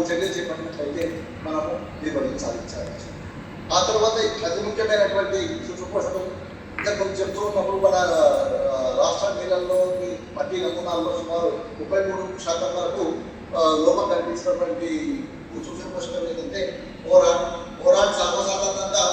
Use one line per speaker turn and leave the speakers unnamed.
చర్యలు చేపట్టినట్లయితే మనము దిగుబడిని సాధించాలి. ఆ తర్వాత అతి ముఖ్యమైనటువంటి సుపోషకం ఇంకా కొంచెం చెప్తూ ఉన్నప్పుడు మన రాష్ట్ర నీళ్ళల్లో మట్టి నమూనాల్లో సుమారు 33% వరకు లోపం కనిపించినటువంటి సూక్ష్మ పోషకం ఏంటంటే బోరాన్ సర్వసాధారణంగా